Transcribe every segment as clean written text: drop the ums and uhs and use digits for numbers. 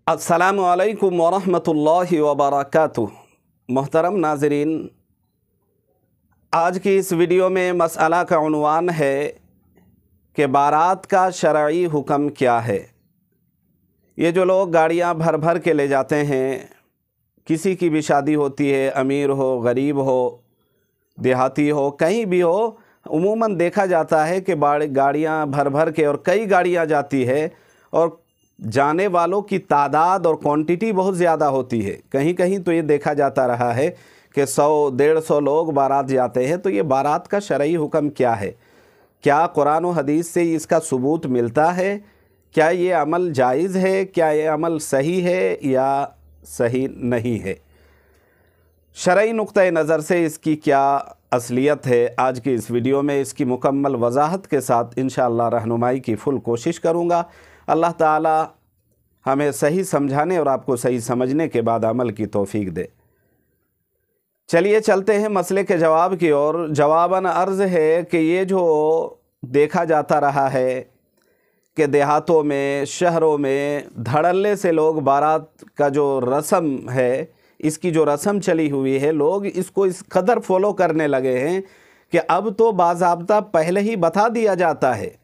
अस्सलामु अलैकुम वरहमतुल्लाहि वबरकातुह। मोहतरम नाज़रीन, आज की इस वीडियो में मसला का उन्वान है कि बारात का शरई हुक्म क्या है। ये जो लोग गाड़ियाँ भर भर के ले जाते हैं, किसी की भी शादी होती है, अमीर हो, गरीब हो, देहाती हो, कहीं भी हो, उमूमन देखा जाता है कि गाड़ियाँ भर भर के और कई गाड़ियाँ जाती है और जाने वालों की तादाद और क्वांटिटी बहुत ज़्यादा होती है। कहीं कहीं तो ये देखा जाता रहा है कि 100-150 लोग बारात जाते हैं। तो ये बारात का शरई हुक्म क्या है? क्या कुरान और हदीस से इसका सबूत मिलता है? क्या ये अमल जायज़ है? क्या ये अमल सही है या सही नहीं है? शरई नुक्ता नज़र से इसकी क्या असलियत है, आज की इस वीडियो में इसकी मुकम्मल वजाहत के साथ इंशाअल्लाह रहनुमाई की फुल कोशिश करूँगा। अल्लाह ताला हमें सही समझाने और आपको सही समझने के बाद अमल की तौफीक दे। चलिए चलते हैं मसले के जवाब की ओर। जवाबन अर्ज़ है कि ये जो देखा जाता रहा है कि देहातों में, शहरों में धड़ल्ले से लोग बारात का जो रस्म है, इसकी जो रस्म चली हुई है, लोग इसको इस कदर फॉलो करने लगे हैं कि अब तो बाज़ाब्ता पहले ही बता दिया जाता है।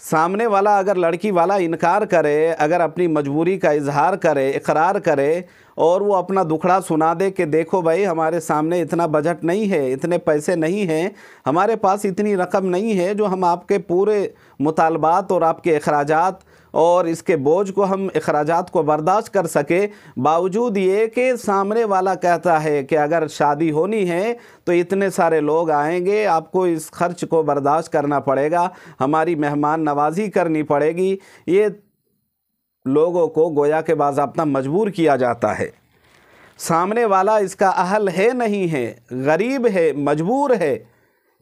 सामने वाला अगर लड़की वाला इनकार करे, अगर अपनी मजबूरी का इजहार करे, इकरार करे और वो अपना दुखड़ा सुना दे कि देखो भाई, हमारे सामने इतना बजट नहीं है, इतने पैसे नहीं हैं, हमारे पास इतनी रकम नहीं है जो हम आपके पूरे मुतालबात और आपके अखराजात और इसके बोझ को, हम अखराजात को बर्दाश्त कर सके। बावजूद ये कि सामने वाला कहता है कि अगर शादी होनी है तो इतने सारे लोग आएंगे, आपको इस खर्च को बर्दाश्त करना पड़ेगा, हमारी मेहमान नवाजी करनी पड़ेगी। ये लोगों को गोया के बाज़ाब्ता मजबूर किया जाता है। सामने वाला इसका अहल है नहीं है, गरीब है, मजबूर है,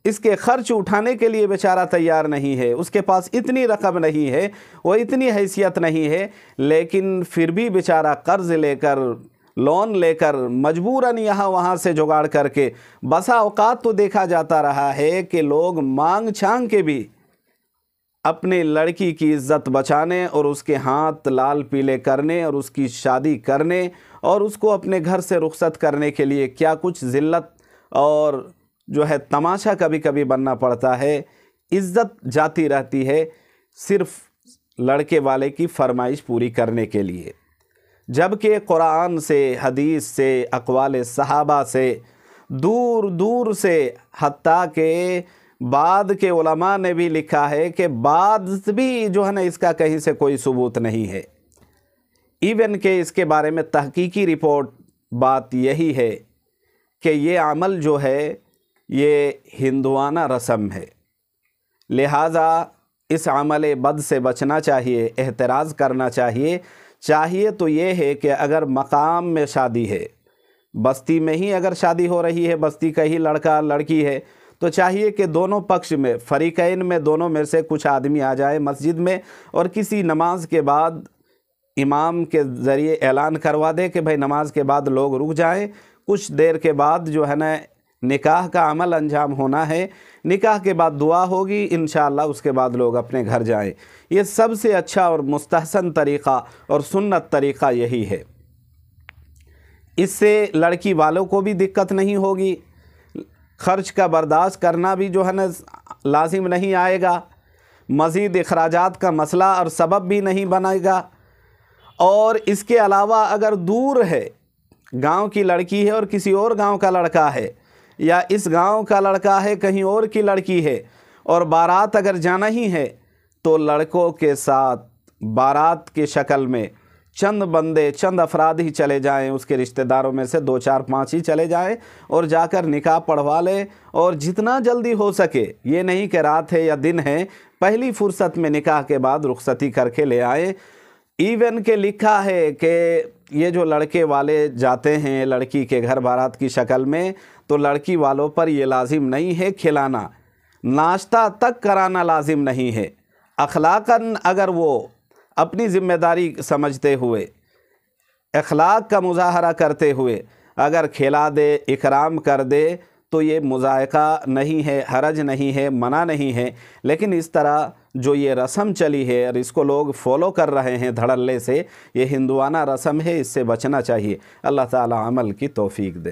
इसके खर्च उठाने के लिए बेचारा तैयार नहीं है, उसके पास इतनी रकम नहीं है, वो इतनी हैसियत नहीं है, लेकिन फिर भी बेचारा कर्ज़ लेकर, लोन लेकर, मजबूरन यहाँ वहाँ से जुगाड़ करके, बसा औकात तो देखा जाता रहा है कि लोग मांग छांग के भी अपने लड़की की इज़्ज़त बचाने और उसके हाथ लाल पीले करने और उसकी शादी करने और उसको अपने घर से रुखसत करने के लिए क्या कुछ ज़िल्लत और जो है तमाशा कभी कभी बनना पड़ता है। इज़्ज़त जाती रहती है सिर्फ़ लड़के वाले की फरमाइश पूरी करने के लिए, जबकि कुरान से, हदीस से, अक़वाल सहाबा से, दूर दूर से, हत्ता के बाद के उलमा ने भी लिखा है कि बाद भी जो है ना, इसका कहीं से कोई सबूत नहीं है। इवन के इसके बारे में तहकीकी रिपोर्ट बात यही है कि ये अमल जो है ये हिंदुआना रस्म है, लिहाजा इस अमल बद से बचना चाहिए, एहतराज़ करना चाहिए। चाहिए तो ये है कि अगर मकाम में शादी है, बस्ती में ही अगर शादी हो रही है, बस्ती का ही लड़का लड़की है, तो चाहिए कि दोनों पक्ष में, फ़रीक़ैन में, दोनों में से कुछ आदमी आ जाए मस्जिद में और किसी नमाज के बाद इमाम के ज़रिए ऐलान करवा दे कि भाई नमाज के बाद लोग रुक जाएं, कुछ देर के बाद जो है ना निकाह का अमल अंजाम होना है, निकाह के बाद दुआ होगी, इंशाअल्लाह उसके बाद लोग अपने घर जाएं। ये सबसे अच्छा और मुस्तहसन तरीक़ा और सुन्नत तरीक़ा यही है। इससे लड़की वालों को भी दिक्कत नहीं होगी, खर्च का बर्दाश्त करना भी जो है ना लाजिम नहीं आएगा, मज़ीद अखराजात का मसला और सबब भी नहीं बनेगा। और इसके अलावा अगर दूर है, गांव की लड़की है और किसी और गांव का लड़का है, या इस गांव का लड़का है कहीं और की लड़की है, और बारात अगर जाना ही है तो लड़कों के साथ बारात की शक्ल में चंद बंदे, चंद अफराद ही चले जाएं, उसके रिश्तेदारों में से 2, 4, 5 ही चले जाएं और जाकर निकाह पढ़वा लें। और जितना जल्दी हो सके, ये नहीं कि रात है या दिन है, पहली फुर्सत में निकाह के बाद रुखसती करके ले आएँ। इवन के लिखा है कि ये जो लड़के वाले जाते हैं लड़की के घर बारात की शक्ल में, तो लड़की वालों पर ये लाजिम नहीं है खिलाना, नाश्ता तक कराना लाजिम नहीं है। अखलाकन अगर वो अपनी ज़िम्मेदारी समझते हुए, अखलाक का मुज़ाहरा करते हुए अगर खिला दे, इकराम कर दे, तो ये मुज़ायक़ा नहीं है, हरज नहीं है, मना नहीं है। लेकिन इस तरह جو یہ رسم چلی ہے اور اس کو لوگ فالو کر رہے ہیں دھڑلے سے، یہ ہندوانہ رسم ہے، اس سے بچنا چاہیے۔ اللہ تعالی عمل کی توفیق دے۔